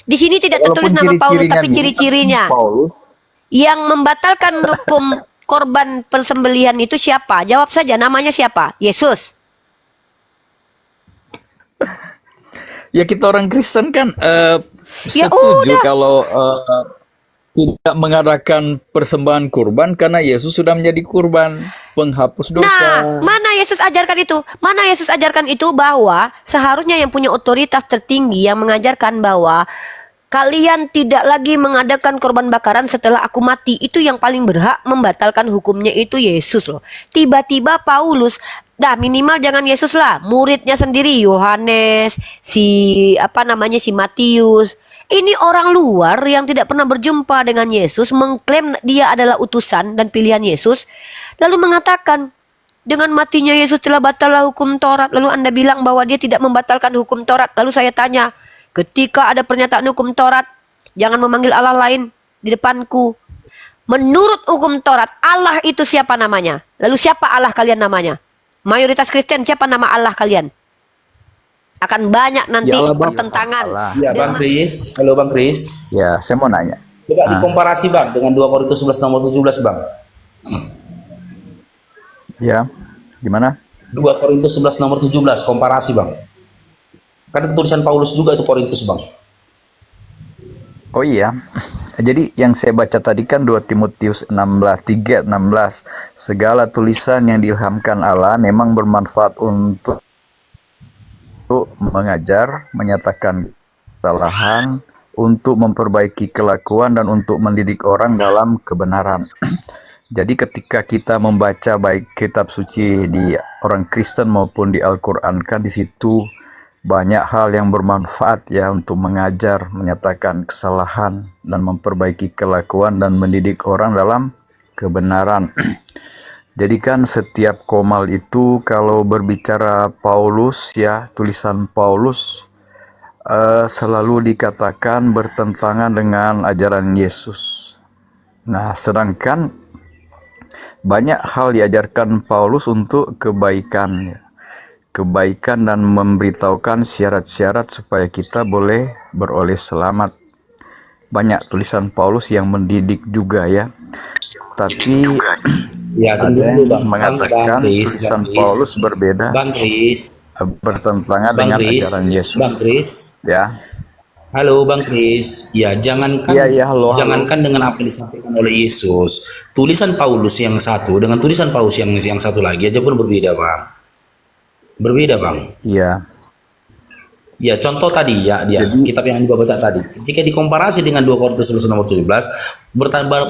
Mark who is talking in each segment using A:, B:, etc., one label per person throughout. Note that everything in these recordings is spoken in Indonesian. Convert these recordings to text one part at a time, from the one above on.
A: Di sini tidak tertulis
B: Walaupun
A: nama Paulus,
B: ciri-cirinya
A: tapi
B: mirip
A: ciri-cirinya.
B: Paulus,
A: Yang membatalkan hukum korban persembelihan itu siapa? Jawab saja, namanya siapa? Yesus.
B: ya kita orang Kristen kan
A: Ya
B: setuju
A: udah.
B: kalau tidak mengadakan persembahan kurban karena Yesus sudah menjadi kurban penghapus
A: Nah,
B: dosa.
A: mana Yesus ajarkan itu? Mana Yesus ajarkan itu bahwa seharusnya yang punya otoritas tertinggi yang mengajarkan bahwa kalian tidak lagi mengadakan korban bakaran setelah aku mati. Itu yang paling berhak membatalkan hukumnya itu Yesus loh. Tiba-tiba Paulus, dah minimal jangan Yesus lah, muridnya sendiri Yohanes, si Matius. Ini orang luar yang tidak pernah berjumpa dengan Yesus mengklaim dia adalah utusan dan pilihan Yesus, lalu mengatakan dengan matinya Yesus telah batallah hukum Taurat. Lalu Anda bilang bahwa dia tidak membatalkan hukum Taurat. Lalu saya tanya, ketika ada pernyataan hukum Taurat, jangan memanggil Allah lain di depanku. Menurut hukum Taurat, Allah itu siapa namanya? Lalu siapa Allah kalian namanya? Mayoritas Kristen, siapa nama Allah kalian? Akan banyak nanti
B: Ya Allah Bapa,
A: pertentangan.
B: Allah.
C: Ya Bang Kris, halo Bang Kris.
B: Ya, saya mau nanya.
C: Coba dikomparasi Bang dengan 2 Korintus 11 nomor 17 Bang.
B: Ya, gimana?
C: 2 Korintus 11 nomor 17, komparasi Bang. Kan tulisan Paulus juga itu Korintus Bang.
B: Oh iya. Jadi yang saya baca tadi kan 2 Timotius 3:16. Segala tulisan yang diilhamkan Allah memang bermanfaat untuk mengajar, menyatakan kesalahan, untuk memperbaiki kelakuan, dan untuk mendidik orang dalam kebenaran. Jadi ketika kita membaca baik kitab suci di orang Kristen maupun di Al-Quran, kan di situ banyak hal yang bermanfaat ya untuk mengajar, menyatakan kesalahan, dan memperbaiki kelakuan dan mendidik orang dalam kebenaran. Jadi kan setiap komal itu kalau berbicara Paulus ya, tulisan Paulus selalu dikatakan bertentangan dengan ajaran Yesus. Nah, sedangkan banyak hal diajarkan Paulus untuk kebaikan ya. Kebaikan dan memberitahukan syarat-syarat supaya kita boleh beroleh selamat. Banyak tulisan Paulus yang mendidik juga ya. Tapi
C: Ya,
B: ada
C: tunggu dulu
B: yang
C: Bang.
B: mengatakan tulisan Paulus berbeda,
C: Bang Kris,
B: bertentangan
C: Bang
B: dengan
C: Kris,
B: ajaran Yesus.
C: Bang Kris.
B: Ya,
C: Halo Bang Kris. Ya, jangankan
B: iya, halo.
C: jangankan dengan apa yang disampaikan oleh Yesus, tulisan Paulus yang satu dengan tulisan Paulus yang satu lagi aja pun berbeda, Bang. Berbeda, Bang.
B: Iya,
C: Ya, contoh tadi ya, kitab yang Anda baca tadi. Ketika dikomparasi dengan 2 Korintus 11 nomor 17,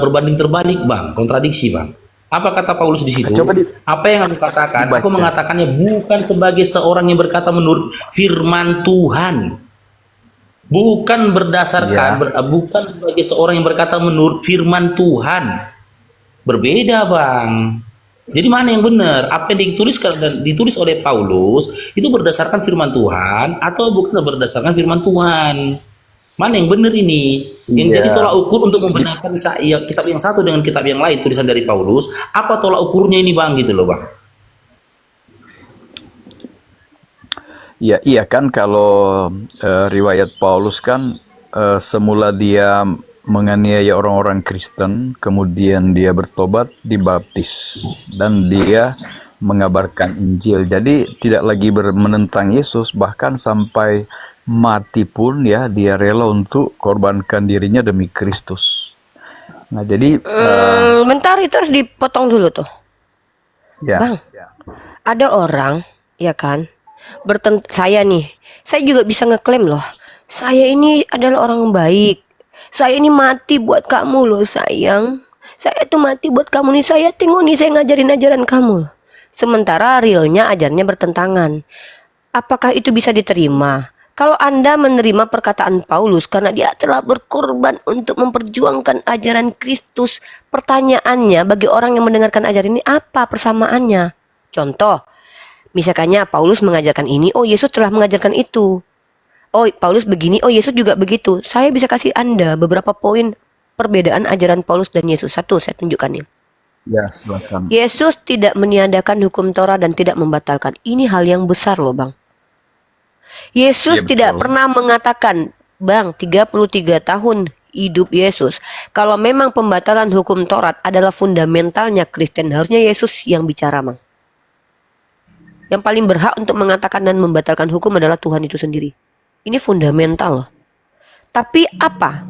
C: berbanding terbalik, Bang, kontradiksi, Bang. Apa kata Paulus di situ? Apa yang aku katakan?
B: dibaca.
C: Aku mengatakannya bukan sebagai seorang yang berkata menurut firman Tuhan. Bukan berdasarkan, bukan sebagai seorang yang berkata menurut firman Tuhan. Berbeda, Bang. Jadi mana yang benar? Apa yang dituliskan dan ditulis oleh Paulus itu berdasarkan firman Tuhan atau bukan berdasarkan firman Tuhan? Mana yang benar ini? Yang jadi tolak ukur untuk membenarkan kitab yang satu dengan kitab yang lain tulisan dari Paulus, apa tolak ukurnya ini, Bang, gitu loh, Bang.
B: Ya, iya kan kalau riwayat Paulus kan semula dia menganiaya orang-orang Kristen, kemudian dia bertobat, dibaptis, dan dia mengabarkan Injil. Jadi tidak lagi menentang Yesus, bahkan sampai mati pun ya dia rela untuk korbankan dirinya demi Kristus. Nah jadi
A: Bentar, itu harus dipotong dulu tuh.
B: ya.
A: Bang, ada orang, ya kan, saya nih, saya juga bisa ngeklaim loh, saya ini adalah orang baik, saya ini mati buat kamu loh sayang, saya tuh mati buat kamu nih, saya tengok nih, saya ngajarin ajaran kamu loh. Sementara realnya ajarannya bertentangan. Apakah itu bisa diterima? Kalau Anda menerima perkataan Paulus karena dia telah berkorban untuk memperjuangkan ajaran Kristus, pertanyaannya bagi orang yang mendengarkan ajaran ini, apa persamaannya? Contoh, misalkannya Paulus mengajarkan ini, oh Yesus telah mengajarkan itu. Oh Paulus begini, oh Yesus juga begitu. Saya bisa kasih Anda beberapa poin perbedaan ajaran Paulus dan Yesus. Satu, saya tunjukkan nih.
B: Ya, silakan.
A: Yesus tidak meniadakan hukum Torah dan tidak membatalkan. Ini hal yang besar loh, Bang. Yesus tidak pernah mengatakan Bang, 33 tahun hidup Yesus. Kalau memang pembatalan hukum Taurat adalah fundamentalnya Kristen, harusnya Yesus yang bicara, Bang. Yang paling berhak untuk mengatakan dan membatalkan hukum adalah Tuhan itu sendiri. Ini fundamental loh. Tapi apa?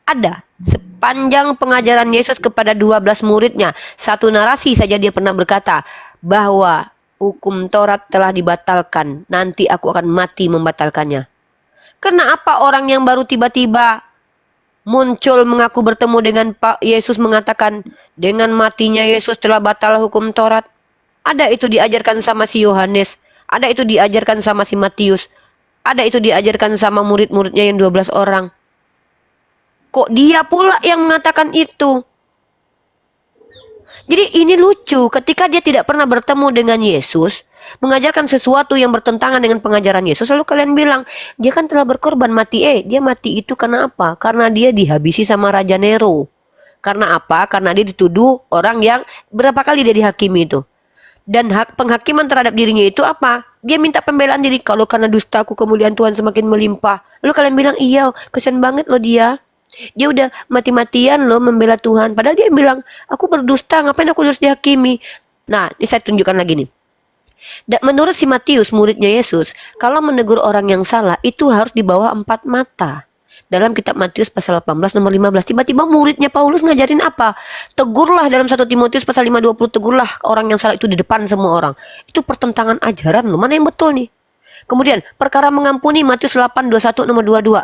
A: Ada. Sepanjang pengajaran Yesus kepada 12 muridnya, satu narasi saja dia pernah berkata bahwa hukum Taurat telah dibatalkan. Nanti aku akan mati membatalkannya. Karena apa orang yang baru tiba-tiba muncul mengaku bertemu dengan Pak Yesus mengatakan dengan matinya Yesus telah batal hukum Taurat? Ada itu diajarkan sama si Yohanes, ada itu diajarkan sama si Matius, ada itu diajarkan sama murid-muridnya yang 12 orang. Kok dia pula yang mengatakan itu? Jadi ini lucu, ketika dia tidak pernah bertemu dengan Yesus, mengajarkan sesuatu yang bertentangan dengan pengajaran Yesus, lalu kalian bilang, dia kan telah berkorban mati. Dia mati itu karena apa? Karena dia dihabisi sama Raja Nero. Karena apa? Karena dia dituduh orang yang berapa kali dia dihakimi itu. Dan penghakiman terhadap dirinya itu apa? Dia minta pembelaan diri. Kalau karena dustaku kemuliaan Tuhan semakin melimpah. Lalu kalian bilang, iya kesian banget loh dia. Dia udah mati-matian loh membela Tuhan. Padahal dia bilang, aku berdusta, ngapain aku harus dihakimi? Nah, ini saya tunjukkan lagi nih. Dan menurut si Matius, muridnya Yesus, kalau menegur orang yang salah, itu harus di bawah 4 mata. Dalam kitab Matius pasal 18 nomor 15, tiba-tiba muridnya Paulus ngajarin apa? Tegurlah dalam 1 Timotius pasal 5:20, tegurlah orang yang salah itu di depan semua orang. Itu pertentangan ajaran loh, mana yang betul nih? Kemudian, perkara mengampuni Matius 8:21 nomor 22.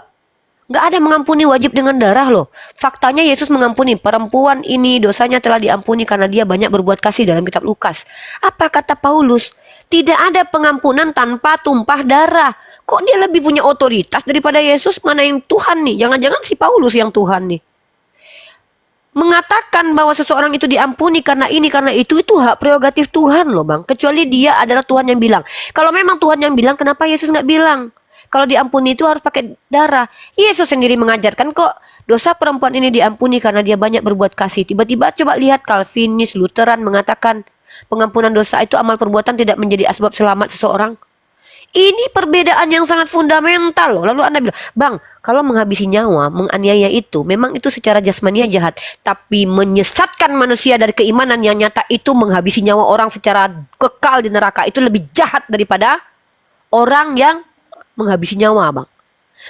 A: Nggak ada mengampuni wajib dengan darah loh. Faktanya Yesus mengampuni perempuan ini, dosanya telah diampuni karena dia banyak berbuat kasih dalam kitab Lukas. Apa kata Paulus? Tidak ada pengampunan tanpa tumpah darah. Kok dia lebih punya otoritas daripada Yesus? Mana yang Tuhan nih? Jangan-jangan si Paulus yang Tuhan nih. Mengatakan bahwa seseorang itu diampuni karena ini, karena itu hak prerogatif Tuhan loh bang. Kecuali dia adalah Tuhan yang bilang. Kalau memang Tuhan yang bilang, kenapa Yesus nggak bilang? Kalau diampuni itu harus pakai darah. Yesus sendiri mengajarkan kok dosa perempuan ini diampuni karena dia banyak berbuat kasih. Tiba-tiba coba lihat Calvinis, Lutheran mengatakan pengampunan dosa itu amal perbuatan tidak menjadi asbab selamat seseorang. Ini perbedaan yang sangat fundamental loh. Lalu Anda bilang, bang, kalau menghabisi nyawa, menganiaya itu, memang itu secara jasmania jahat. Tapi menyesatkan manusia dari keimanan yang nyata itu menghabisi nyawa orang secara kekal di neraka. Itu lebih jahat daripada orang yang menghabisi nyawa, bang.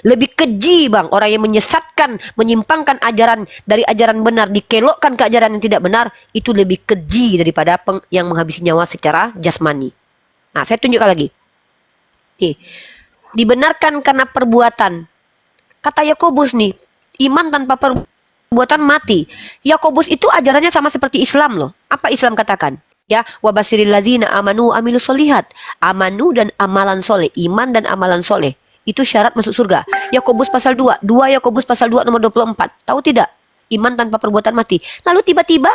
A: Lebih keji, bang. Orang yang menyesatkan, menyimpangkan ajaran dari ajaran benar, dikelokkan ke ajaran yang tidak benar, itu lebih keji daripada yang menghabisi nyawa secara jasmani. Nah, saya tunjukkan lagi. Dibenarkan karena perbuatan. Kata Yakobus nih, iman tanpa perbuatan mati. Yakobus itu ajarannya sama seperti Islam loh. Apa Islam katakan? Ya, wabasiril lazina amanu amilus solihat. Amanu dan amalan soleh, iman dan amalan soleh. Itu syarat masuk surga. Yakobus pasal 2, 2 Yakobus pasal 2 nomor 24. Tahu tidak? Iman tanpa perbuatan mati. Lalu tiba-tiba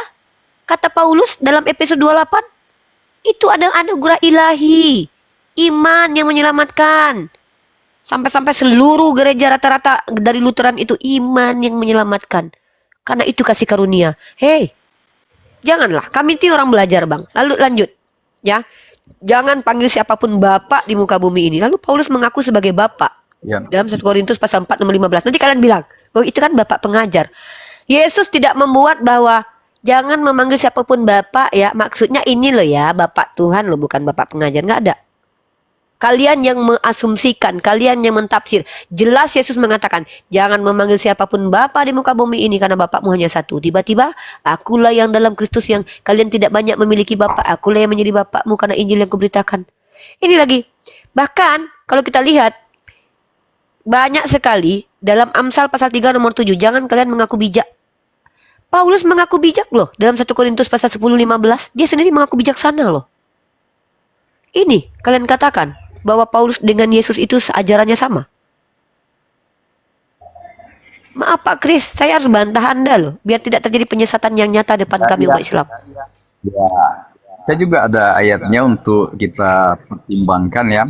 A: kata Paulus dalam Efesus 28, itu ada anugerah ilahi. Iman yang menyelamatkan. Sampai-sampai seluruh gereja rata-rata dari Lutheran itu iman yang menyelamatkan. Karena itu kasih karunia. Hei, janganlah. Kami itu orang belajar bang. Lalu lanjut. Ya, jangan panggil siapapun bapak di muka bumi ini. Lalu Paulus mengaku sebagai bapak.
B: Ya.
A: Dalam 1 Korintus pasal 4 nomor 15. Nanti kalian bilang, oh itu kan bapak pengajar. Yesus tidak membuat bahwa jangan memanggil siapapun bapak ya. Maksudnya ini loh ya, bapak Tuhan loh, bukan bapak pengajar. Nggak ada. Kalian yang mengasumsikan, kalian yang mentafsir. Jelas Yesus mengatakan, jangan memanggil siapapun Bapa di muka bumi ini karena Bapakmu hanya satu. Tiba-tiba, akulah yang dalam Kristus yang kalian tidak banyak memiliki Bapa. Akulah yang menjadi Bapakmu karena Injil yang kuberitakan. Ini lagi. Bahkan, kalau kita lihat, banyak sekali dalam Amsal pasal 3 nomor 7. Jangan kalian mengaku bijak. Paulus mengaku bijak loh. Dalam 1 Korintus pasal 10:15. Dia sendiri mengaku bijaksana loh. Ini, kalian katakan bahwa Paulus dengan Yesus itu ajarannya sama. Maaf Pak Kris, saya harus bantah Anda loh, biar tidak terjadi penyesatan yang nyata depan kami umat Islam.
B: Ya, saya juga ada ayatnya untuk kita pertimbangkan ya.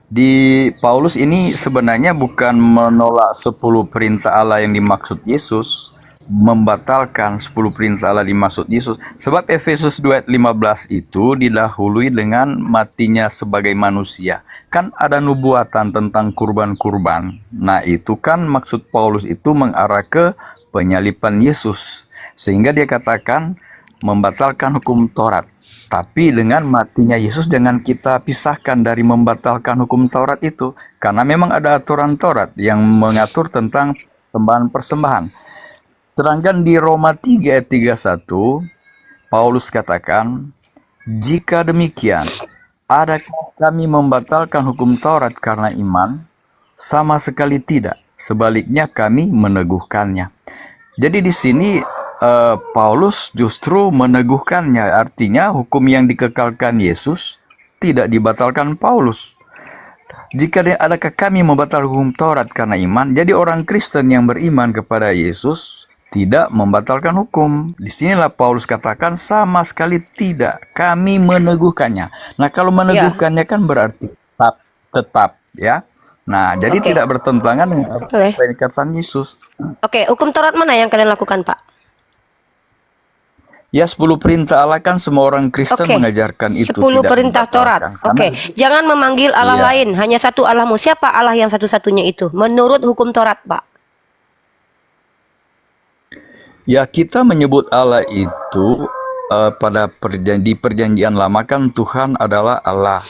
B: Di Paulus ini sebenarnya bukan menolak 10 perintah Allah yang dimaksud Yesus, membatalkan 10 perintah Allah dimaksud Yesus. Sebab Efesus 2 ayat 15 itu didahului dengan matinya sebagai manusia. Kan ada nubuatan tentang kurban-kurban. Nah itu kan maksud Paulus itu mengarah ke penyalipan Yesus. Sehingga dia katakan membatalkan hukum Taurat. Tapi dengan matinya Yesus jangan kita pisahkan dari membatalkan hukum Taurat itu. Karena memang ada aturan Taurat yang mengatur tentang persembahan. Sedangkan di Roma 3 ayat 31, Paulus katakan, jika demikian, adakah kami membatalkan hukum Taurat karena iman? Sama sekali tidak. Sebaliknya kami meneguhkannya. Jadi di sini Paulus justru meneguhkannya. Artinya hukum yang dikekalkan Yesus tidak dibatalkan Paulus. Jika adakah kami membatalkan hukum Taurat karena iman? Jadi orang Kristen yang beriman kepada Yesus tidak membatalkan hukum. Disinilah Paulus katakan sama sekali tidak. Kami meneguhkannya. Nah kalau meneguhkannya kan berarti tetap ya. Nah jadi
A: Oke.
B: tidak bertentangan dengan apa
A: Oke.
B: yang dikatakan Yesus.
A: Oke, hukum Taurat mana yang kalian lakukan, Pak?
B: Ya 10 perintah Allah kan semua orang Kristen
A: Oke.
B: mengajarkan itu
A: 10
B: tidak
A: perintah Taurat.
B: dibatalkan.
A: Oke,
B: Karena
A: jangan memanggil Allah
B: Iya.
A: lain, hanya satu Allahmu. Siapa Allah yang satu-satunya itu? Menurut hukum Taurat, Pak.
B: ya kita menyebut Allah itu pada perjanjian lama kan Tuhan adalah Allah.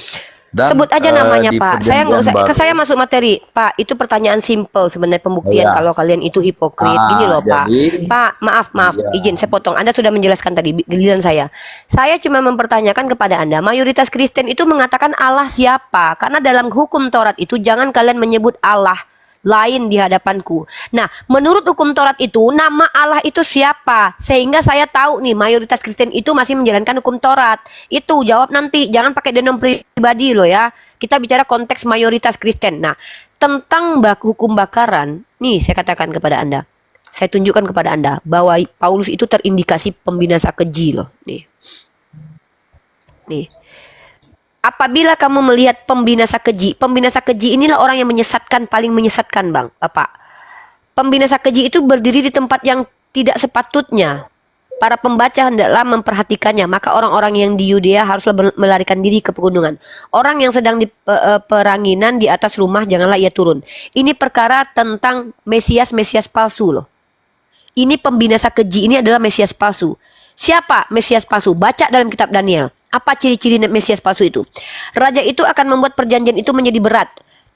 B: Dan
A: Sebut aja namanya,
B: di
A: Pak. Saya nggak usah.
B: perjanjian baru,
A: Saya masuk materi, Pak. Itu pertanyaan simple sebenarnya pembuktian
B: Iya.
A: kalau kalian itu hipokrit.
B: Ah,
A: Gini loh, Pak.
B: jadi-
A: Pak, maaf,
B: Iya.
A: izin saya potong. Anda sudah menjelaskan tadi giliran saya. Saya cuma mempertanyakan kepada Anda, mayoritas Kristen itu mengatakan Allah siapa? Karena dalam hukum Taurat itu jangan kalian menyebut Allah lain di hadapanku. Nah, menurut hukum Taurat itu nama Allah itu siapa? Sehingga saya tahu nih mayoritas Kristen itu masih menjalankan hukum Taurat. Itu jawab nanti, jangan pakai denom pribadi loh ya. Kita bicara konteks mayoritas Kristen. Nah, tentang hukum bakaran, nih saya katakan kepada Anda. Saya tunjukkan kepada Anda bahwa Paulus itu terindikasi pembinasa keji loh. Nih. Nih. Apabila kamu melihat pembinasa keji inilah orang yang menyesatkan, paling menyesatkan, Bang, Bapak. Pembinasa keji itu berdiri di tempat yang tidak sepatutnya. Para pembaca hendaklah memperhatikannya, maka orang-orang yang di Yudea haruslah melarikan diri ke pegunungan. Orang yang sedang di peranginan di atas rumah, janganlah ia turun. Ini perkara tentang Mesias palsu loh. Ini pembinasa keji ini adalah Mesias palsu. Siapa Mesias palsu? Baca dalam kitab Daniel. Apa ciri-ciri Mesias palsu itu? Raja itu akan membuat perjanjian itu menjadi berat.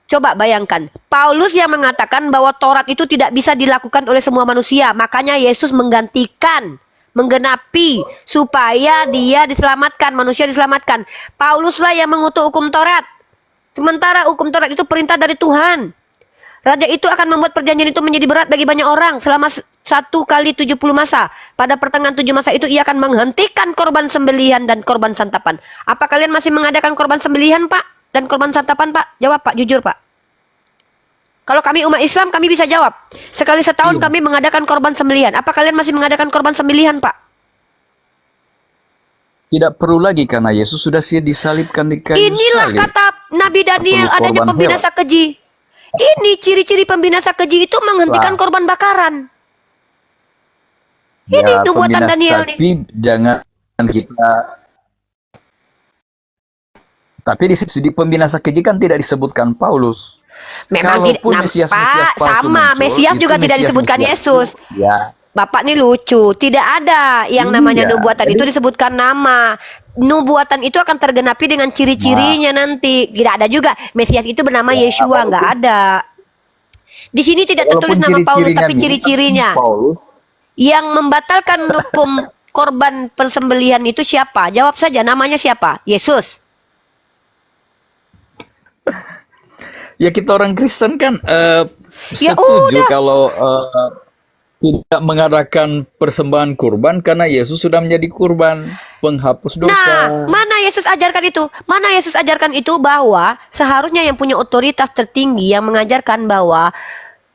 A: Coba bayangkan, Paulus yang mengatakan bahwa Taurat itu tidak bisa dilakukan oleh semua manusia. Makanya Yesus menggantikan, menggenapi supaya dia diselamatkan, manusia diselamatkan. Pauluslah yang mengutuk hukum Taurat. Sementara hukum Taurat itu perintah dari Tuhan. Raja itu akan membuat perjanjian itu menjadi berat bagi banyak orang selama 1 kali 70 masa. Pada pertengahan 7 masa itu ia akan menghentikan korban sembelihan dan korban santapan. Apa kalian masih mengadakan korban sembelihan, Pak? Dan korban santapan, Pak? Jawab, Pak, jujur, Pak. Kalau kami umat Islam, kami bisa jawab. Sekali setahun
B: Iya.
A: kami mengadakan korban sembelihan. Apa kalian masih mengadakan korban sembelihan, Pak?
B: Tidak perlu lagi karena Yesus sudah disalibkan di kayu
A: Inilah
B: salib.
A: kata Nabi Daniel,
B: perlu
A: adanya
B: korban
A: pembinasa keji. Ini ciri-ciri pembinasa keji itu menghentikan
B: Lah.
A: korban bakaran. Ini
B: Ya,
A: nubuatan
B: pembinasa,
A: Daniel nih.
B: tapi jangan kita. Tapi di pembinasa keji kan tidak disebutkan Paulus.
A: Memang tidak,
B: Kalaupun Mesias
A: Pak,
B: palsu
A: sama.
B: muncul,
A: Mesias
B: itu
A: juga tidak
B: Mesias
A: disebutkan Yesus.
B: Ya,
A: Bapak nih lucu. Tidak ada yang namanya
B: Iya,
A: nubuatan
B: jadi-
A: itu disebutkan nama. Nubuatan itu akan tergenapi dengan ciri-cirinya nanti. Tidak ada juga. Mesias itu bernama Yeshua, nggak ada. Di sini tidak tertulis nama Paulus, tapi ciri-cirinya.
B: Paulus.
A: Yang membatalkan hukum korban persembelihan itu siapa? Jawab saja, namanya siapa? Yesus.
B: Ya kita orang Kristen kan
A: Ya
B: setuju kalau tidak mengadakan persembahan kurban karena Yesus sudah menjadi kurban penghapus dosa.
A: Nah, mana Yesus ajarkan itu? Mana Yesus ajarkan itu bahwa seharusnya yang punya otoritas tertinggi yang mengajarkan bahwa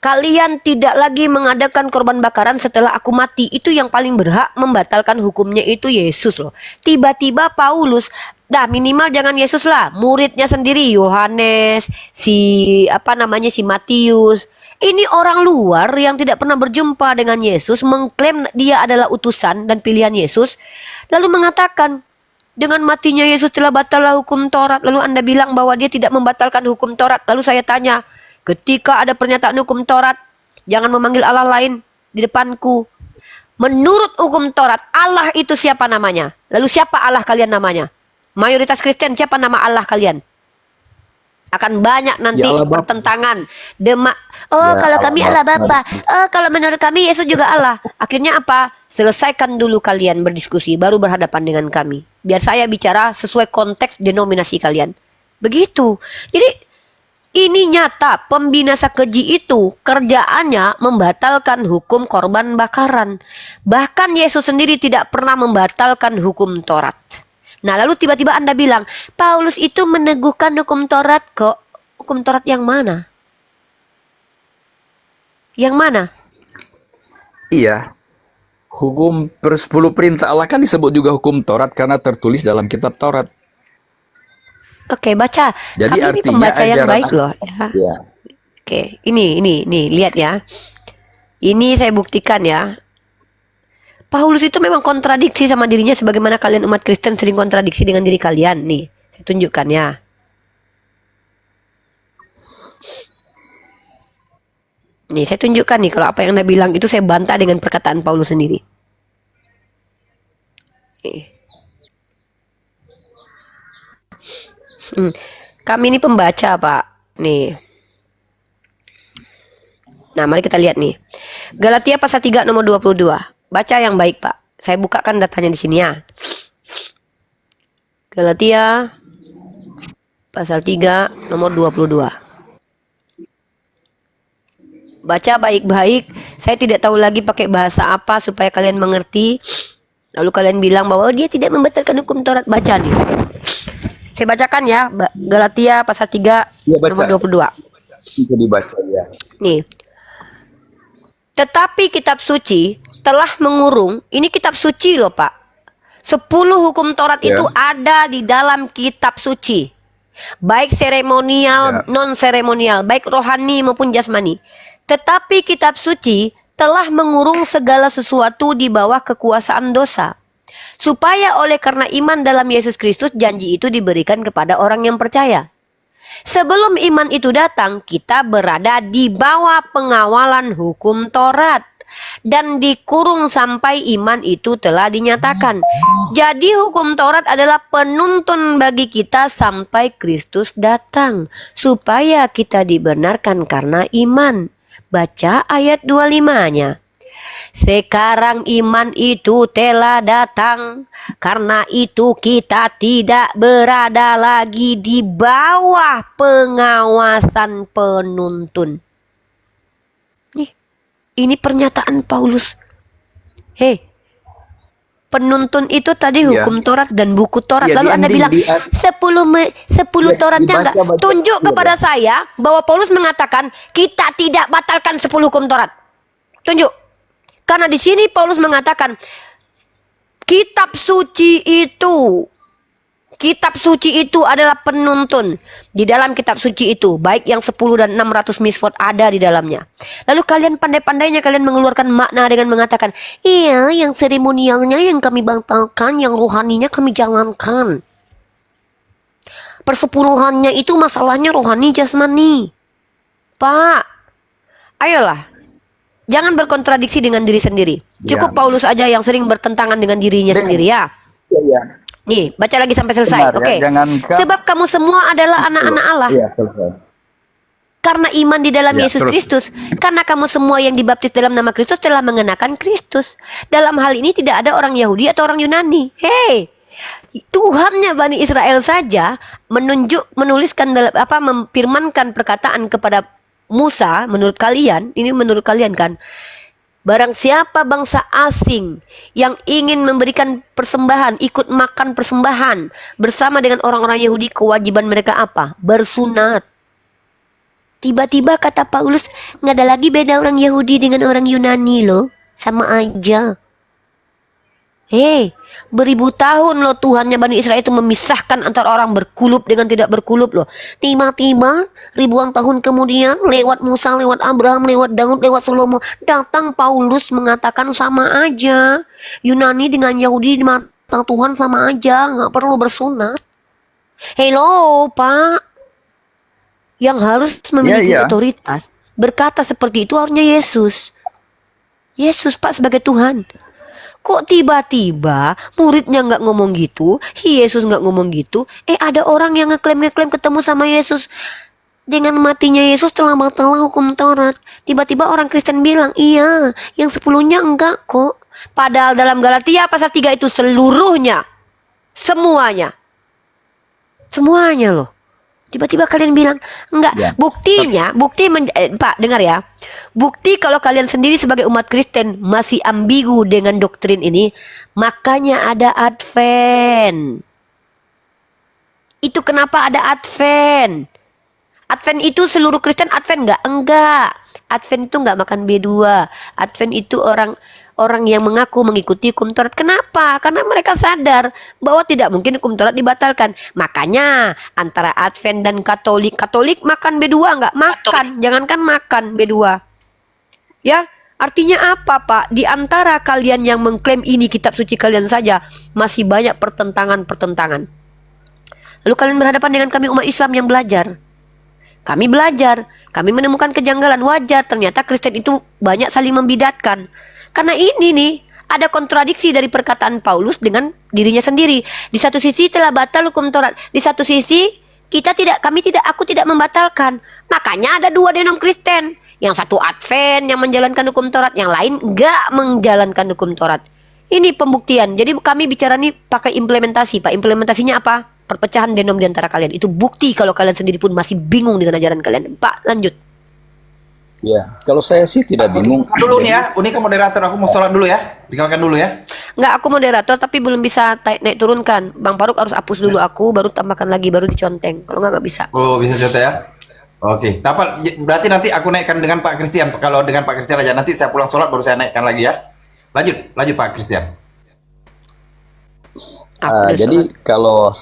A: kalian tidak lagi mengadakan korban bakaran setelah aku mati. Itu yang paling berhak membatalkan hukumnya itu Yesus loh. Tiba-tiba Paulus, dah minimal jangan Yesus lah, muridnya sendiri Yohanes, si Matius. Ini orang luar yang tidak pernah berjumpa dengan Yesus, mengklaim dia adalah utusan dan pilihan Yesus, lalu mengatakan, dengan matinya Yesus telah batallah hukum Taurat. Lalu Anda bilang bahwa dia tidak membatalkan hukum Taurat. Lalu saya tanya, ketika ada pernyataan hukum Taurat, jangan memanggil Allah lain di depanku. Menurut hukum Taurat, Allah itu siapa namanya? Lalu siapa Allah kalian namanya? Mayoritas Kristen, siapa nama Allah kalian? Akan banyak nanti
B: Ya Allah Bapa.
A: pertentangan.
B: Ya
A: Kalau
B: Allah
A: kami Allah
B: Bapa.
A: Bapa. Kalau menurut kami Yesus juga Allah. Akhirnya apa? Selesaikan dulu kalian berdiskusi, baru berhadapan dengan kami. Biar saya bicara sesuai konteks denominasi kalian. Begitu. Jadi ini nyata, pembinasa keji itu kerjaannya membatalkan hukum korban bakaran. Bahkan Yesus sendiri tidak pernah membatalkan hukum Taurat. Nah, lalu tiba-tiba Anda bilang, Paulus itu meneguhkan hukum Taurat kok. Hukum Taurat yang mana? Yang mana?
B: Iya. Hukum 10 perintah Allah kan disebut juga hukum Taurat karena tertulis dalam kitab Taurat.
A: Oke, baca.
B: Jadi
A: Kami ini
B: artinya
A: pembaca yang
B: ajaran
A: baik loh. Ya.
B: ya.
A: Oke, ini, lihat ya. Ini saya buktikan ya. Paulus itu memang kontradiksi sama dirinya sebagaimana kalian umat Kristen sering kontradiksi dengan diri kalian. Nih, saya tunjukkan ya. Nih, saya tunjukkan nih kalau apa yang Anda bilang itu saya bantah dengan perkataan Paulus sendiri. Kami ini pembaca, Pak. Nih. Nah, mari kita lihat nih. Galatia pasal 3 nomor 22. Baca yang baik, Pak. Saya bukakan datanya di sini ya. Galatia pasal 3 nomor 22. Baca baik-baik. Saya tidak tahu lagi pakai bahasa apa supaya kalian mengerti. Lalu kalian bilang bahwa dia tidak membatalkan hukum Taurat. Baca nih. Saya bacakan ya. Galatia pasal 3
B: Ya, baca.
A: nomor 22.
B: Bisa dibaca ya.
A: Nih. Tetapi kitab suci telah mengurung, ini kitab suci loh Pak. 10 hukum Taurat
B: Ya.
A: itu ada di dalam kitab suci. Baik seremonial,
B: Ya.
A: non seremonial, baik rohani maupun jasmani. Tetapi kitab suci telah mengurung segala sesuatu di bawah kekuasaan dosa. Supaya oleh karena iman dalam Yesus Kristus janji itu diberikan kepada orang yang percaya. Sebelum iman itu datang, kita berada di bawah pengawalan hukum Taurat dan dikurung sampai iman itu telah dinyatakan. Jadi hukum Taurat adalah penuntun bagi kita sampai Kristus datang, supaya kita dibenarkan karena iman. Baca ayat 25-nya. Sekarang iman itu telah datang, karena itu kita tidak berada lagi di bawah pengawasan penuntun. Nih, ini pernyataan Paulus. Hei, penuntun itu tadi
B: Ya.
A: hukum Taurat dan buku Taurat.
B: Ya,
A: Lalu Anda
B: di-
A: bilang
B: di-
A: 10
B: Ya,
A: Tauratnya enggak.
B: dibaca-
A: Tunjuk
B: ya,
A: kepada saya bahwa Paulus mengatakan kita tidak batalkan 10 hukum Taurat. Tunjuk. Karena di sini Paulus mengatakan kitab suci itu adalah penuntun. Di dalam kitab suci itu, baik yang 10 dan 600 misfot ada di dalamnya. Lalu kalian pandai-pandainya kalian mengeluarkan makna dengan mengatakan, iya, yang seremonialnya yang kami batalkan, yang rohaninya kami jalankan. Persepuluhannya itu masalahnya rohani jasmani. Pak, ayolah. Jangan berkontradiksi dengan diri sendiri. Cukup
B: Ya.
A: Paulus aja yang sering bertentangan dengan dirinya sendiri ya.
B: Ya, ya.
A: Nih, baca lagi sampai selesai.
B: Benar, ya.
A: Oke.
B: Jangankan-
A: Sebab kamu semua adalah anak-anak Allah.
B: Iya, selesai.
A: Karena iman di dalam
B: Ya,
A: Yesus
B: terus.
A: Kristus. Karena kamu semua yang dibaptis dalam nama Kristus telah mengenakan Kristus. Dalam hal ini tidak ada orang Yahudi atau orang Yunani. Hei, Tuhannya Bani Israel saja menuliskan memfirmankan perkataan kepada Musa, menurut kalian, ini menurut kalian kan, barang siapa bangsa asing yang ingin memberikan persembahan, ikut makan persembahan bersama dengan orang-orang Yahudi, kewajiban mereka apa? Bersunat. Tiba-tiba kata Paulus, nggak ada lagi beda orang Yahudi dengan orang Yunani loh, sama aja. Beribu tahun loh Tuhannya Bani Israel itu memisahkan antara orang berkulub dengan tidak berkulub loh. Tiba-tiba ribuan tahun kemudian lewat Musa, lewat Abraham, lewat Daud, lewat Salomo, datang Paulus mengatakan sama aja. Yunani dengan Yahudi di mata Tuhan sama aja, nggak perlu bersunat. Hello Pak, yang harus memiliki
B: Iya.
A: otoritas berkata seperti itu harusnya Yesus. Yesus Pak sebagai Tuhan. Kok tiba-tiba muridnya nggak ngomong gitu, Yesus nggak ngomong gitu, ada orang yang ngeklaim ketemu sama Yesus. Dengan matinya Yesus telah batal hukum Taurat. Tiba-tiba orang Kristen bilang, iya, yang 10-nya enggak kok. Padahal dalam Galatia pasal 3 itu seluruhnya, semuanya loh. Tiba-tiba kalian bilang, enggak.
B: Ya.
A: Buktinya, Pak, dengar ya. Bukti kalau kalian sendiri sebagai umat Kristen masih ambigu dengan doktrin ini, makanya ada Advent. Itu kenapa ada Advent. Advent itu seluruh Kristen Advent enggak? Enggak. Advent itu enggak makan B2. Advent itu orang yang mengaku mengikuti hukum Taurat. Kenapa? Karena mereka sadar bahwa tidak mungkin hukum Taurat dibatalkan. Makanya antara Advent dan Katolik makan B2 enggak? Makan. Jangankan makan B2. Ya, artinya apa Pak? Di antara kalian yang mengklaim ini kitab suci kalian saja, masih banyak pertentangan. Lalu kalian berhadapan dengan kami umat Islam yang belajar. Kami belajar, kami menemukan kejanggalan. Wajar, ternyata Kristen itu banyak saling membidatkan. Karena ini nih, ada kontradiksi dari perkataan Paulus dengan dirinya sendiri. Di satu sisi telah batal hukum Taurat, di satu sisi aku tidak membatalkan. Makanya ada dua denom Kristen. Yang satu Advent yang menjalankan hukum Taurat, yang lain enggak menjalankan hukum Taurat. Ini pembuktian. Jadi kami bicara nih pakai implementasi, Pak. Implementasinya apa? Perpecahan denom di antara kalian. Itu bukti kalau kalian sendiri pun masih bingung dengan ajaran kalian. Pak, lanjut.
B: Ya, kalau saya sih tidak bingung.
D: Dulu nih ya, Unika moderator, aku mau sholat dulu ya. Tinggalkan dulu ya.
A: Enggak, aku moderator tapi belum bisa naik turunkan. Bang Faruk harus hapus dulu aku, baru tambahkan lagi, baru diconteng. Kalau enggak bisa.
D: Oh, bisa cerita ya. Oke, dapat. Berarti nanti aku naikkan dengan Pak Christian. Kalau dengan Pak Christian aja, nanti saya pulang sholat baru saya naikkan lagi ya. Lanjut Pak Christian.
B: Jadi kalau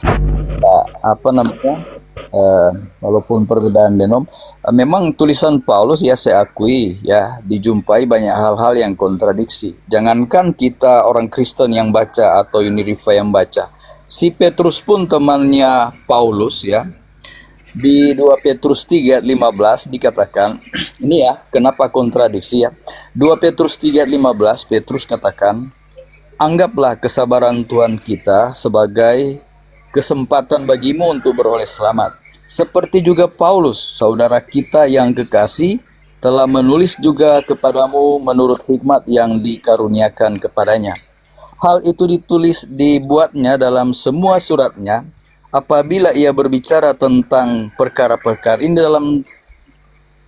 B: walaupun perbedaan denom, memang tulisan Paulus ya saya akui ya dijumpai banyak hal-hal yang kontradiksi. Jangankan kita orang Kristen yang baca atau Uniriva yang baca, si Petrus pun temannya Paulus ya. Di 2 Petrus 3 ayat 15 dikatakan, ini ya kenapa kontradiksi ya. 2 Petrus 3 ayat 15 Petrus katakan, anggaplah kesabaran Tuhan kita sebagai kesempatan bagimu untuk beroleh selamat. Seperti juga Paulus, saudara kita yang kekasih, telah menulis juga kepadamu menurut hikmat yang dikaruniakan kepadanya. Hal itu dibuatnya dalam semua suratnya, apabila ia berbicara tentang perkara-perkara ini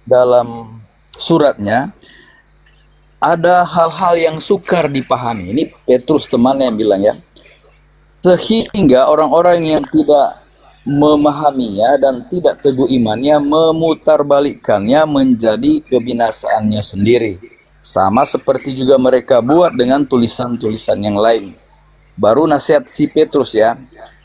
B: dalam suratnya, ada hal-hal yang sukar dipahami. Ini Petrus temannya yang bilang ya. Sehingga orang-orang yang tidak memahaminya dan tidak teguh imannya memutarbalikkannya menjadi kebinasaannya sendiri. Sama seperti juga mereka buat dengan tulisan-tulisan yang lain. Baru nasihat si Petrus ya.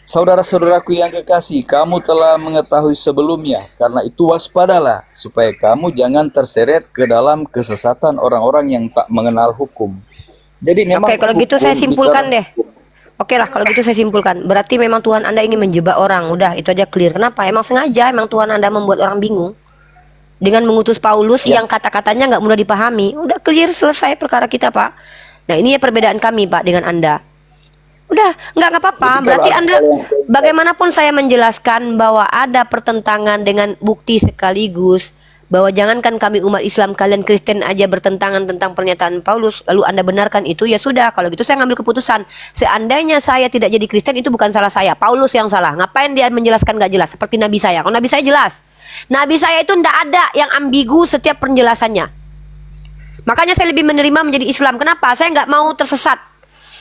B: Saudara-saudaraku yang kekasih, kamu telah mengetahui sebelumnya. Karena itu waspadalah, supaya kamu jangan terseret ke dalam kesesatan orang-orang yang tak mengenal hukum. Jadi memang
A: Oke, kalau gitu saya simpulkan deh. Oke lah, kalau gitu saya simpulkan. Berarti memang Tuhan Anda ingin menjebak orang. Udah, itu aja clear. Kenapa? Emang sengaja, emang Tuhan Anda membuat orang bingung. Dengan mengutus Paulus yang kata-katanya nggak mudah dipahami. Udah clear, selesai perkara kita, Pak. Nah, ini ya perbedaan kami, Pak, dengan Anda. Udah, nggak apa-apa. Berarti Anda, bagaimanapun saya menjelaskan bahwa ada pertentangan dengan bukti sekaligus, bahwa jangankan kami umat Islam, kalian Kristen aja bertentangan tentang pernyataan Paulus, lalu Anda benarkan itu, ya sudah. Kalau gitu saya ngambil keputusan. Seandainya saya tidak jadi Kristen, itu bukan salah saya, Paulus yang salah. Ngapain dia menjelaskan nggak jelas seperti Nabi saya? Kalau Nabi saya jelas, Nabi saya itu ndak ada yang ambigu setiap penjelasannya. Makanya saya lebih menerima menjadi Islam. Kenapa? Saya nggak mau tersesat.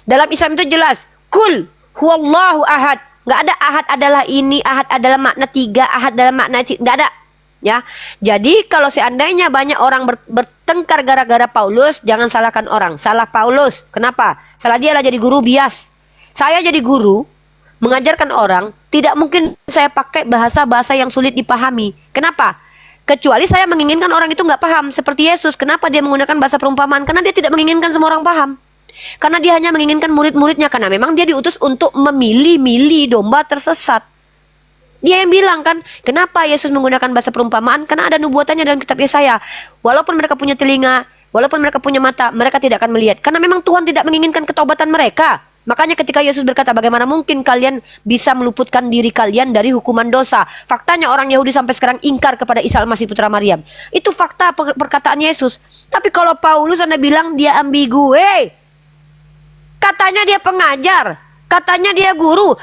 A: Dalam Islam itu jelas, kul huwallahu ahad. Nggak ada ahad adalah ini, ahad adalah makna 3, ahad adalah makna nggak ada. Ya, jadi kalau seandainya banyak orang bertengkar gara-gara Paulus, jangan salahkan orang. Salah Paulus. Kenapa? Salah dia lah jadi guru bias. Saya jadi guru, mengajarkan orang, tidak mungkin saya pakai bahasa-bahasa yang sulit dipahami. Kenapa? Kecuali saya menginginkan orang itu nggak paham. Seperti Yesus, kenapa dia menggunakan bahasa perumpamaan? Karena dia tidak menginginkan semua orang paham. Karena dia hanya menginginkan murid-muridnya. Karena memang dia diutus untuk memilih-milih domba tersesat. Dia yang bilang kan, kenapa Yesus menggunakan bahasa perumpamaan? Karena ada nubuatannya dalam kitab Yesaya. Walaupun mereka punya telinga, walaupun mereka punya mata, mereka tidak akan melihat. Karena memang Tuhan tidak menginginkan ketaubatan mereka. Makanya ketika Yesus berkata, bagaimana mungkin kalian bisa meluputkan diri kalian dari hukuman dosa? Faktanya orang Yahudi sampai sekarang ingkar kepada Isa Al-Masih putra Maryam. Itu fakta perkataan Yesus. Tapi kalau Paulus Anda bilang dia ambigu, katanya dia pengajar, katanya dia guru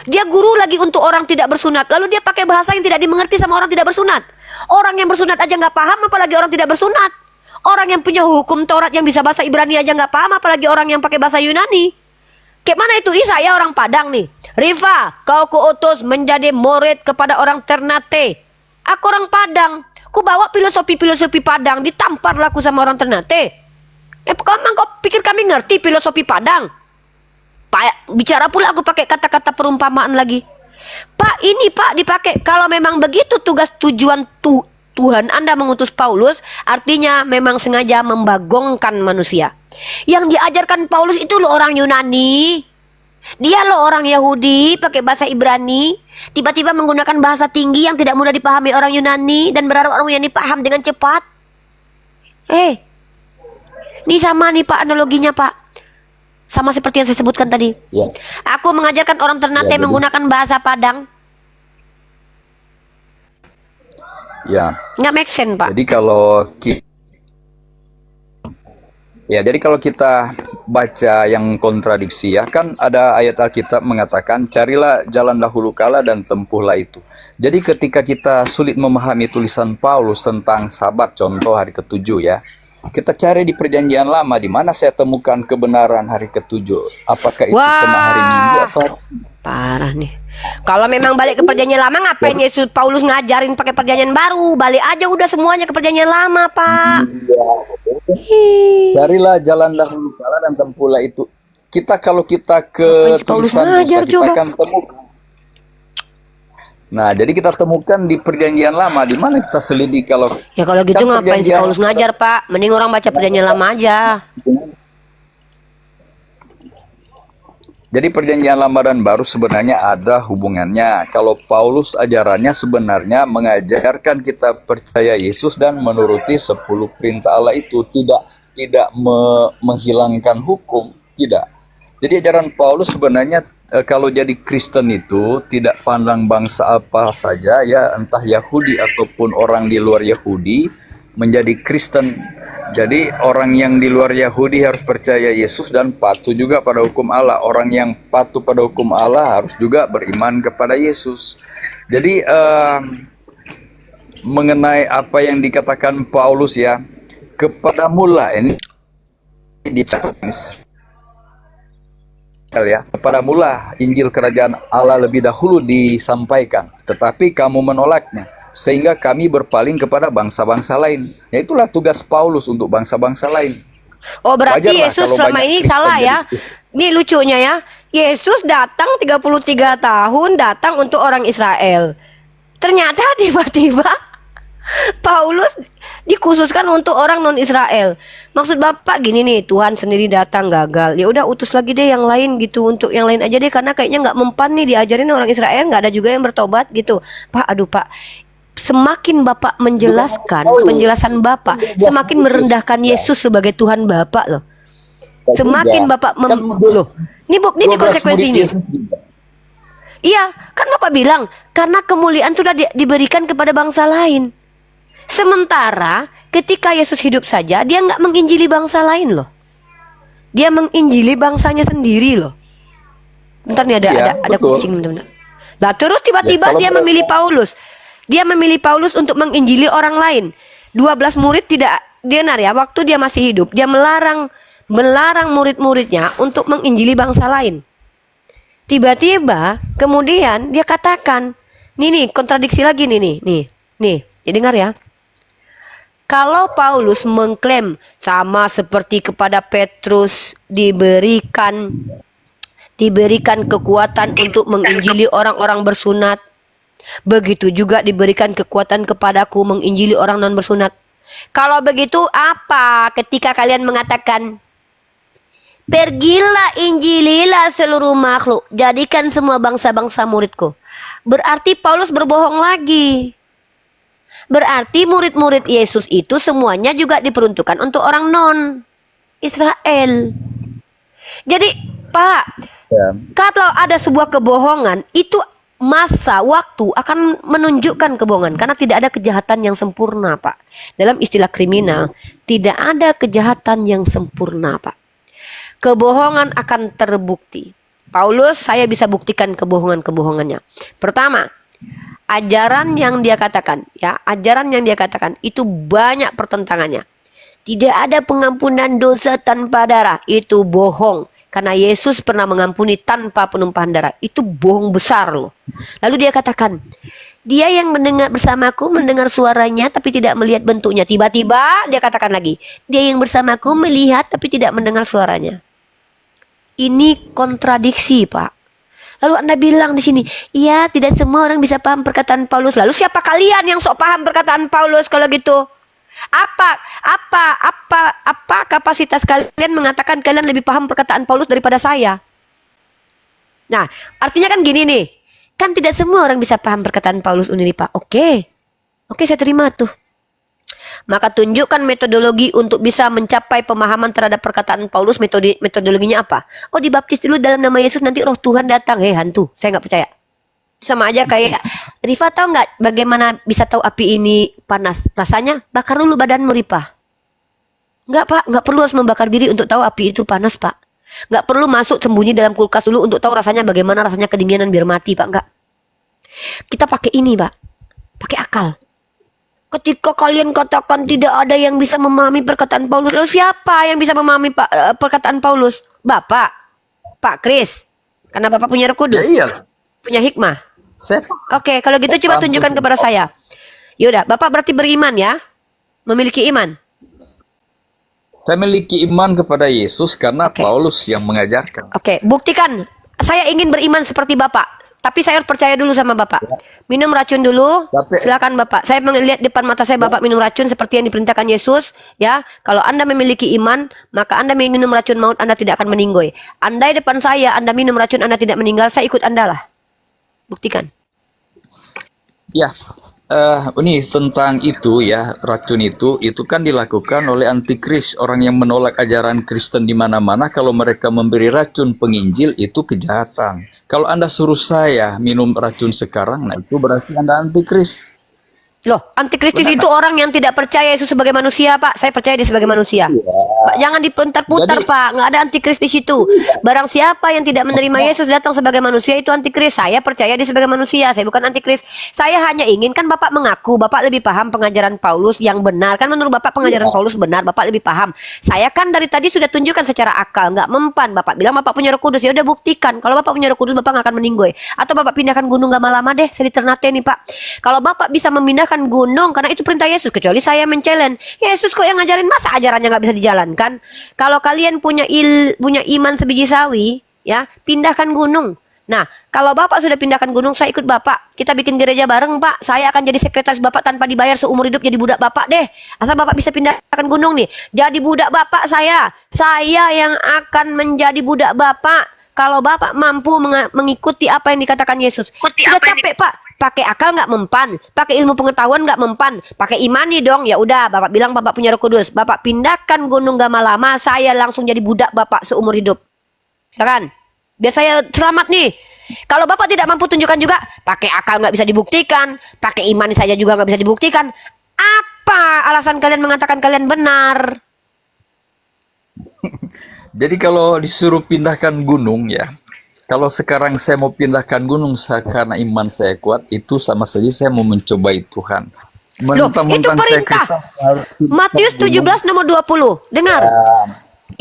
A: lagi untuk orang tidak bersunat. Lalu dia pakai bahasa yang tidak dimengerti sama orang tidak bersunat. Orang yang bersunat aja nggak paham, apalagi orang tidak bersunat. Orang yang punya hukum Taurat yang bisa bahasa Ibrani aja nggak paham, apalagi orang yang pakai bahasa Yunani. Kayak mana itu? Ini saya orang Padang nih. Rifa, kau kuutus menjadi murid kepada orang Ternate. Aku orang Padang. Ku bawa filosofi Padang, ditamparlah aku sama orang Ternate. Kau pikir kami ngerti filosofi Padang? Bicara pula aku pakai kata-kata perumpamaan lagi. Pak, ini Pak dipakai. Kalau memang begitu tujuan Tuhan Anda mengutus Paulus, artinya memang sengaja membagongkan manusia. Yang diajarkan Paulus itu loh orang Yunani. Dia loh orang Yahudi pakai bahasa Ibrani, tiba-tiba menggunakan bahasa tinggi yang tidak mudah dipahami orang Yunani dan berharap orang Yunani paham dengan cepat. Ini sama nih Pak analoginya Pak. Sama seperti yang saya sebutkan tadi.
B: Ya.
A: Aku mengajarkan orang Ternate menggunakan bahasa Padang.
B: Ya.
A: Nggak make sense, Pak.
B: Jadi kalau kita baca yang kontradiksi ya, kan ada ayat Alkitab mengatakan carilah jalan dahulu kala dan tempuhlah itu. Jadi ketika kita sulit memahami tulisan Paulus tentang Sabat, contoh hari ketujuh ya, kita cari di perjanjian lama, di mana saya temukan kebenaran hari ketujuh. Apakah itu kena hari Minggu atau
A: parah nih. Kalau memang balik ke perjanjian lama, ngapain Yesus Paulus ngajarin pakai perjanjian baru? Balik aja udah semuanya ke perjanjian lama, Pak.
B: Carilah jalan dahulu kala dan tempuhlah itu. Kalau kita ke tulisan Musa, kita akan temukan. Nah, jadi kita temukan di perjanjian lama, di mana kita selidiki kalau
A: gitu ngapain si Paulus ngajar, Pak? Mending orang baca perjanjian lama aja.
B: Jadi perjanjian lama dan baru sebenarnya ada hubungannya. Kalau Paulus ajarannya sebenarnya mengajarkan kita percaya Yesus dan menuruti 10 perintah Allah itu, tidak menghilangkan hukum, tidak. Jadi ajaran Paulus sebenarnya kalau jadi Kristen itu tidak pandang bangsa apa saja ya, entah Yahudi ataupun orang di luar Yahudi menjadi Kristen. Jadi orang yang di luar Yahudi harus percaya Yesus dan patuh juga pada hukum Allah. Orang yang patuh pada hukum Allah harus juga beriman kepada Yesus. Jadi mengenai apa yang dikatakan Paulus ya, kepadamulah ini ya, kepadamulah Injil Kerajaan Allah lebih dahulu disampaikan, tetapi kamu menolaknya, sehingga kami berpaling kepada bangsa-bangsa lain. Ya itulah tugas Paulus untuk bangsa-bangsa lain.
A: Oh, berarti
B: Wajarlah
A: Yesus
B: kalau
A: selama
B: banyak
A: ini
B: Kristen
A: salah ya.
B: jadi-
A: Ini lucunya ya. Yesus datang 33 tahun datang untuk orang Israel. Ternyata tiba-tiba Paulus dikhususkan untuk orang non-Israel. Maksud Bapak gini nih, Tuhan sendiri datang gagal. Ya udah utus lagi deh yang lain gitu, untuk yang lain aja deh, karena kayaknya nggak mempan nih diajarin orang Israel, nggak ada juga yang bertobat gitu. Pak, aduh Pak, semakin Bapak menjelaskan penjelasan Bapak, semakin merendahkan Yesus sebagai Tuhan Bapak loh. Semakin Bapak loh. Ini
B: 12
A: konsekuensinya.
B: murid Yesus juga.
A: Iya, kan Bapak bilang karena kemuliaan sudah diberikan kepada bangsa lain. Sementara ketika Yesus hidup saja, dia nggak menginjili bangsa lain loh. Dia menginjili bangsanya sendiri loh. Bentar nih ada
B: betul.
A: kucing teman-teman. Nah terus tiba-tiba
B: Ya, kalau
A: dia
B: mereka-
A: memilih Paulus. Dia memilih Paulus untuk menginjili orang lain. 12 murid tidak dengar ya, waktu dia masih hidup, dia melarang murid-muridnya untuk menginjili bangsa lain. Tiba-tiba kemudian dia katakan, nih kontradiksi lagi nih. Nih, ya dengar ya. Kalau Paulus mengklaim sama seperti kepada Petrus diberikan kekuatan untuk menginjili orang-orang bersunat, begitu juga diberikan kekuatan kepadaku menginjili orang non bersunat. Kalau begitu apa ketika kalian mengatakan pergilah injililah seluruh makhluk, jadikan semua bangsa-bangsa muridku? Berarti Paulus berbohong lagi. Berarti murid-murid Yesus itu semuanya juga diperuntukkan untuk orang non Israel. Jadi Pak,
B: Ya.
A: kalau ada sebuah kebohongan, itu masa waktu akan menunjukkan kebohongan, karena tidak ada kejahatan yang sempurna, Pak. Dalam istilah kriminal, tidak ada kejahatan yang sempurna, Pak. Kebohongan akan terbukti. Paulus, saya bisa buktikan kebohongan-kebohongannya. Pertama, ajaran yang dia katakan itu banyak pertentangannya. Tidak ada pengampunan dosa tanpa darah, itu bohong. Karena Yesus pernah mengampuni tanpa penumpahan darah, itu bohong besar loh. Lalu dia katakan, dia yang mendengar bersamaku mendengar suaranya tapi tidak melihat bentuknya. Tiba-tiba dia katakan lagi, dia yang bersamaku melihat tapi tidak mendengar suaranya. Ini kontradiksi, Pak. Lalu Anda bilang di sini, iya tidak semua orang bisa paham perkataan Paulus. Lalu siapa kalian yang sok paham perkataan Paulus kalau gitu? Apa kapasitas kalian mengatakan kalian lebih paham perkataan Paulus daripada saya? Nah, artinya kan gini nih. Kan tidak semua orang bisa paham perkataan Paulus Uniripa. Oke, saya terima tuh. Maka tunjukkan metodologi untuk bisa mencapai pemahaman terhadap perkataan Paulus. Metodologinya apa? Oh, dibaptis dulu dalam nama Yesus, nanti roh Tuhan datang. Hantu, saya nggak percaya. Sama aja kayak Rifa, tahu nggak bagaimana bisa tahu api ini panas? Rasanya bakar dulu badanmu, Rifa. Nggak, Pak, nggak perlu harus membakar diri untuk tahu api itu panas, Pak. Nggak perlu masuk sembunyi dalam kulkas dulu untuk tahu rasanya bagaimana rasanya kedinginan biar mati, Pak. Nggak. Kita pakai ini, Pak. Pakai akal. Ketika kalian katakan tidak ada yang bisa memahami perkataan Paulus, lalu siapa yang bisa memahami perkataan Paulus? Bapak, Pak Kris, karena Bapak punya Roh Kudus,
B: Ya, iya.
A: punya hikmah.
B: Saya
A: Oke, kalau gitu coba tunjukkan kepada saya. Yaudah, Bapak berarti beriman ya, memiliki iman.
B: memiliki iman kepada Yesus karena
A: Oke.
B: Paulus yang mengajarkan.
A: Oke, buktikan. Saya ingin beriman seperti Bapak. Tapi saya harus percaya dulu sama Bapak. Minum racun dulu. Silakan Bapak. Saya melihat depan mata saya Bapak minum racun seperti yang diperintahkan Yesus. Ya, kalau Anda memiliki iman, maka Anda minum racun maut, Anda tidak akan meninggoy. Andai depan saya Anda minum racun, Anda tidak meninggal, saya ikut Anda lah. Buktikan.
B: Ya, ini tentang itu ya, racun itu kan dilakukan oleh antikris, orang yang menolak ajaran Kristen di mana-mana. Kalau mereka memberi racun penginjil itu kejahatan. Kalau Anda suruh saya minum racun sekarang, nah itu berarti Anda antikris.
A: Loh, antikristus itu orang yang tidak percaya Yesus sebagai manusia, Pak. Saya percaya dia sebagai manusia. Pak, jangan diputar-putar,
B: Jadi-
A: Pak. Nggak ada antikristus itu. Barang siapa yang tidak menerima Yesus datang sebagai manusia, itu antikris. Saya percaya dia sebagai manusia. Saya bukan antikris. Saya hanya ingin, kan Bapak mengaku Bapak lebih paham pengajaran Paulus yang benar. Kan menurut Bapak pengajaran Paulus benar, Bapak lebih paham. Saya kan dari tadi sudah tunjukkan secara akal, nggak mempan. Bapak bilang Bapak punya Roh Kudus, ya udah buktikan. Kalau Bapak punya Roh Kudus, Bapak nggak akan meninggoy. Atau Bapak pindahkan gunung Gamalama deh, saya di Ternate nih, Pak. Kalau Bapak bisa memindahkan gunung, karena itu perintah Yesus, kecuali saya men-challenge Yesus kok yang ngajarin, masa ajarannya nggak bisa dijalankan? Kalau kalian punya iman sebiji sawi, ya pindahkan gunung. Nah, kalau Bapak sudah pindahkan gunung, saya ikut Bapak. Kita bikin gereja bareng, Pak. Saya akan jadi sekretaris Bapak tanpa dibayar seumur hidup, jadi budak Bapak deh. Asal Bapak bisa pindahkan gunung nih, jadi budak Bapak saya. Saya yang akan menjadi budak Bapak kalau Bapak mampu mengikuti apa yang dikatakan Yesus. Sudah capek, Pak. Pakai akal nggak mempan, pakai ilmu pengetahuan nggak mempan, pakai imani dong. Ya udah, Bapak bilang Bapak punya Roh Kudus, Bapak pindahkan gunung Gamalama, saya langsung jadi budak Bapak seumur hidup. Silakan, biar saya selamat nih. Kalau Bapak tidak mampu tunjukkan juga, pakai akal nggak bisa dibuktikan, pakai iman saja juga nggak bisa dibuktikan. Apa alasan kalian mengatakan kalian benar?
B: Jadi kalau disuruh pindahkan gunung ya, kalau sekarang saya mau pindahkan gunung karena iman saya kuat, itu sama saja saya mau mencobai Tuhan.
A: Loh, itu
B: Mentang-mentang saya
A: perintah.
B: Kristen, saya harus pindahkan
A: Matius
B: gunung.
A: 17 nomor 20. Dengar.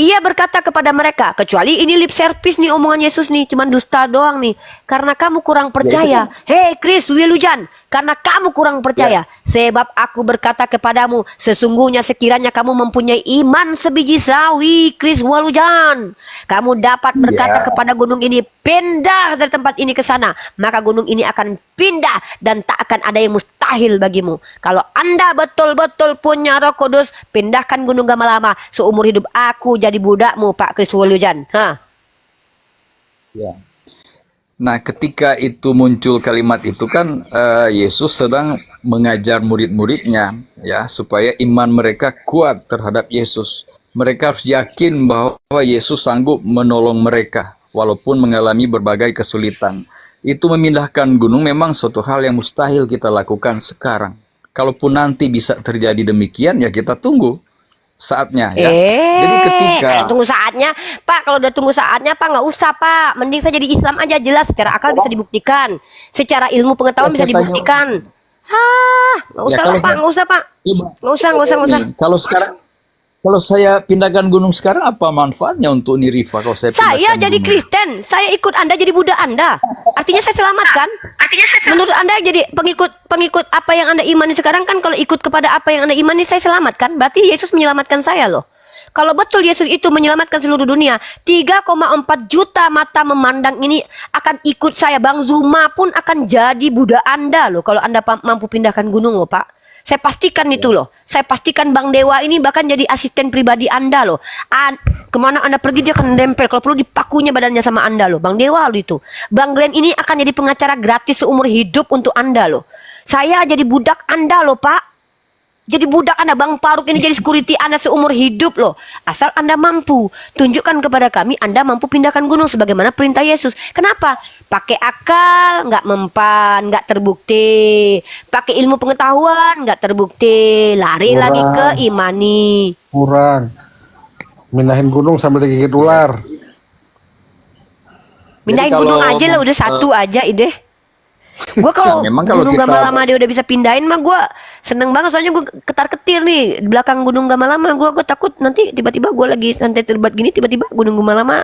A: Ia berkata kepada mereka, kecuali ini lip service nih omongan Yesus nih, cuman dusta doang nih. Karena kamu kurang percaya. Hei Chris, Wilujan, karena kamu kurang percaya. Sebab aku berkata kepadamu, sesungguhnya sekiranya kamu mempunyai iman sebiji sawi, Kris Walujan, kamu dapat berkata kepada gunung ini, pindah dari tempat ini ke sana, maka gunung ini akan pindah dan tak akan ada yang mustahil bagimu. Kalau Anda betul-betul punya Roh Kudus, pindahkan gunung Gamalama. Seumur hidup aku jadi budakmu, Pak Kris Walujan.
B: Ya. Nah, ketika itu muncul kalimat itu kan Yesus sedang mengajar murid-muridnya ya supaya iman mereka kuat terhadap Yesus. Mereka harus yakin bahwa Yesus sanggup menolong mereka walaupun mengalami berbagai kesulitan. Itu memindahkan gunung memang suatu hal yang mustahil kita lakukan sekarang. Kalaupun nanti bisa terjadi demikian ya kita tunggu saatnya ya. Jadi ketika
A: Kalau tunggu saatnya, Pak, kalau udah tunggu saatnya, Pak, nggak usah, Pak. Mending saya jadi Islam aja, jelas. Secara akal bisa dibuktikan, secara ilmu pengetahuan
B: Ya,
A: bisa
B: saya tanya-
A: dibuktikan. Nggak usah,
B: kalau
A: lah, Pak, nggak usah, Pak.
B: Coba.
A: Nggak usah, nggak usah, nggak usah.
B: Kalau saya pindahkan gunung sekarang apa manfaatnya untuk Nirifa kalau saya
A: Saya
B: pindahkan
A: jadi
B: gunung?
A: Kristen, saya ikut Anda jadi budak Anda. Artinya saya selamat kan? Menurut Anda jadi pengikut apa yang Anda imani sekarang kan, kalau ikut kepada apa yang Anda imani saya selamat kan? Berarti Yesus menyelamatkan saya loh. Kalau betul Yesus itu menyelamatkan seluruh dunia, 3,4 juta mata memandang ini akan ikut saya. Bang Zuma pun akan jadi budak Anda loh kalau Anda mampu pindahkan gunung loh, Pak. Saya pastikan itu loh. Saya pastikan Bang Dewa ini bahkan jadi asisten pribadi Anda loh. Kemana Anda pergi dia akan nempel. Kalau perlu dipakunya badannya sama Anda loh. Bang Dewa loh itu. Bang Glenn ini akan jadi pengacara gratis seumur hidup untuk Anda loh. Saya jadi budak Anda loh, Pak. Jadi budak Anda, Bang Faruk ini jadi security Anda seumur hidup loh. Asal Anda mampu. Tunjukkan kepada kami Anda mampu pindahkan gunung sebagaimana perintah Yesus. Kenapa? Pakai akal, nggak mempan, nggak terbukti. Pakai ilmu pengetahuan, nggak terbukti. Lari lagi ke imani.
E: Kurang. Mindahin gunung sambil digigit ular.
A: Pindahin
B: Jadi
A: gunung
B: kalau
A: aja lah, udah satu aja ide. Gue kalau
B: Ya, memang kalau
A: gunung
B: kita-
A: Gamalama dia udah bisa pindahin mah gue seneng banget, soalnya gue ketar-ketir nih di belakang gunung Gamalama. Gue takut nanti tiba-tiba gue lagi santai terbat gini, tiba-tiba gunung Gamalama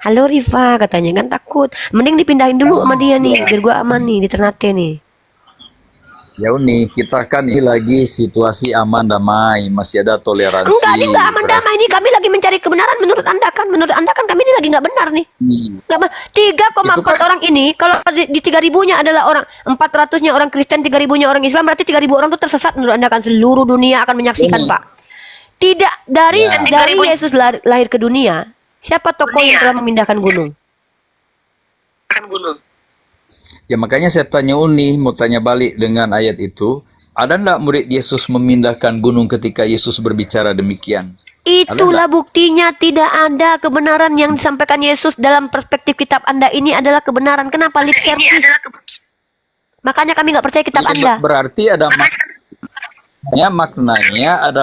A: halo Rifa katanya kan, takut. Mending dipindahin dulu sama dia nih biar gue aman nih di Ternate nih.
B: Ya Uni, kita kan ini lagi situasi aman damai, masih ada toleransi.
A: Enggak, ini enggak aman damai nih, kami lagi mencari kebenaran. Menurut anda kan kami ini lagi nggak benar nih. Nggak, 3,4
B: Itu kan-
A: orang ini, kalau di 3.000-nya adalah orang, 400-nya orang Kristen, 3.000-nya orang Islam, berarti 3.000 orang itu tersesat. Menurut anda kan seluruh dunia akan menyaksikan,
B: Ini.
A: Pak. Tidak dari
B: Ya.
A: dari Yesus lahir ke dunia, siapa tokoh yang telah memindahkan gunung?
B: Ya makanya saya tanya Uni, mau tanya balik dengan ayat itu, ada enggak murid Yesus memindahkan gunung ketika Yesus berbicara demikian?
A: Itulah buktinya, tidak ada kebenaran yang disampaikan Yesus dalam perspektif kitab Anda ini adalah kebenaran. Kenapa lip service? Makanya kami nggak percaya kitab
B: Ya,
A: Anda.
B: berarti ada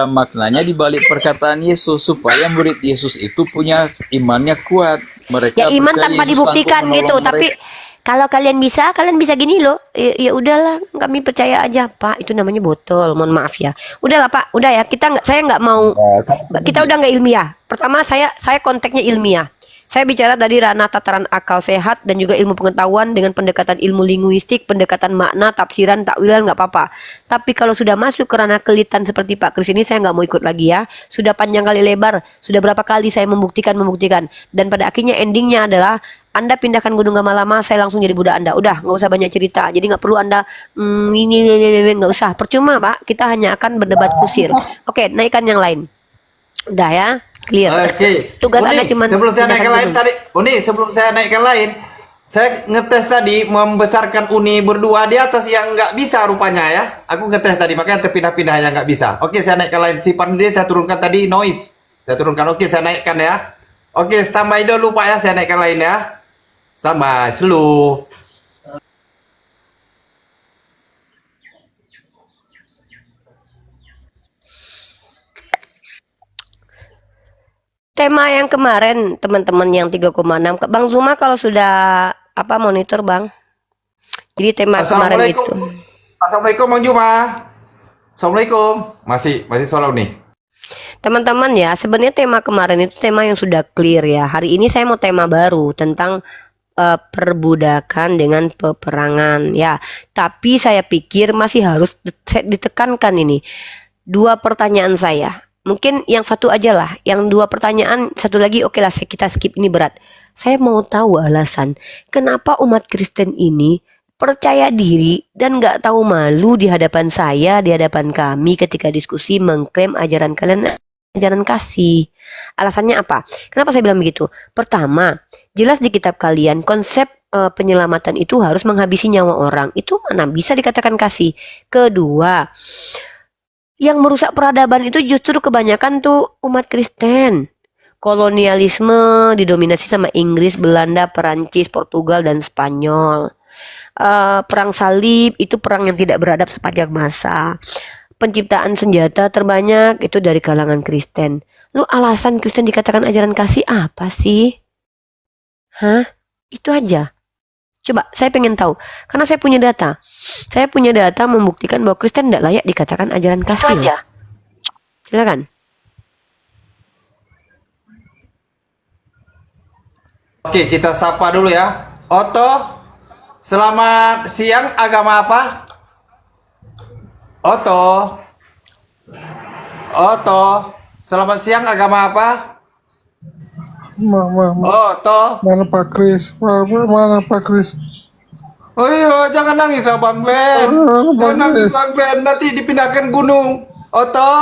B: maknanya di balik perkataan Yesus supaya murid Yesus itu punya imannya kuat. Mereka
A: Ya iman
B: percaya
A: tanpa
B: Yesus
A: dibuktikan
B: sanggup
A: gitu,
B: menolong
A: tapi
B: mereka.
A: kalau kalian bisa gini loh. Ya udahlah, kami percaya aja, Pak. Itu namanya botol. Mohon maaf ya. Udahlah, Pak. Udah ya. Saya nggak mau. Kita udah nggak ilmiah. Pertama saya konteksnya ilmiah. Saya bicara dari ranah tataran akal sehat dan juga ilmu pengetahuan dengan pendekatan ilmu linguistik, pendekatan makna, tafsiran, takwilan, nggak apa-apa. Tapi kalau sudah masuk ke ranah kelitan seperti Pak Kris ini, saya nggak mau ikut lagi ya. Sudah panjang kali lebar, sudah berapa kali saya membuktikan. Dan pada akhirnya endingnya adalah Anda pindahkan Gunung Gamalama, saya langsung jadi budak Anda. Udah, nggak usah banyak cerita. Jadi nggak perlu Anda ini nggak usah. Percuma, Pak. Kita hanya akan berdebat kusir. Oke, naikkan yang lain. Udah ya, clear.
D: Oke.
A: Tugas
D: Uni,
A: Anda cuma
D: sebelum saya naikkan lain
A: gunung.
D: tadi, Uni, sebelum saya naikkan lain, saya ngetes tadi membesarkan Uni berdua di atas yang nggak bisa rupanya ya. Aku ngetes tadi, makanya terpindah-pindah yang nggak bisa. Oke, saya naikkan lain. Si dia saya turunkan tadi noise. Saya turunkan. Oke, saya naikkan ya. Oke, standby dulu Pak ya. Saya naikkan lain ya. Standby, slow.
A: Tema yang kemarin teman-teman yang 3,6, Bang Zuma kalau sudah monitor Bang. Jadi tema kemarin itu.
D: Assalamualaikum Bang Juma. Assalamualaikum. Masih solo nih.
A: Teman-teman ya, sebenarnya tema kemarin itu tema yang sudah clear ya. Hari ini saya mau tema baru tentang perbudakan dengan peperangan ya. Tapi saya pikir masih harus ditekankan ini. Dua pertanyaan saya. Mungkin yang satu aja lah. Yang dua pertanyaan, satu lagi oke lah kita skip, ini berat. Saya mau tahu alasan kenapa umat Kristen ini percaya diri dan nggak tahu malu di hadapan saya, di hadapan kami ketika diskusi mengklaim ajaran kalian ajaran kasih. Alasannya apa? Kenapa saya bilang begitu? Pertama, jelas di kitab kalian konsep penyelamatan itu harus menghabisi nyawa orang. Itu mana bisa dikatakan kasih? Kedua, yang merusak peradaban itu justru kebanyakan tuh umat Kristen. Kolonialisme didominasi sama Inggris, Belanda, Perancis, Portugal, dan Spanyol. Perang salib itu perang yang tidak beradab sepanjang masa. Penciptaan senjata terbanyak itu dari kalangan Kristen. Lu alasan Kristen dikatakan ajaran kasih apa sih? Hah? Itu aja. Coba saya pengen tahu. Karena saya punya data. Saya punya data membuktikan bahwa Kristen tidak layak dikatakan ajaran kasih. Itu aja. Silakan.
D: Oke, kita sapa dulu ya. Oto, selamat siang, agama apa? Oto, selamat siang, agama apa? Oto.
E: Mana Pak Kris? Mana Pak Kris?
D: Oh iya, jangan nangis lah Bang Glenn.
E: Bang
D: Jangan nangis
E: Kris.
D: Bang Glenn, nanti dipindahkan gunung. Oto,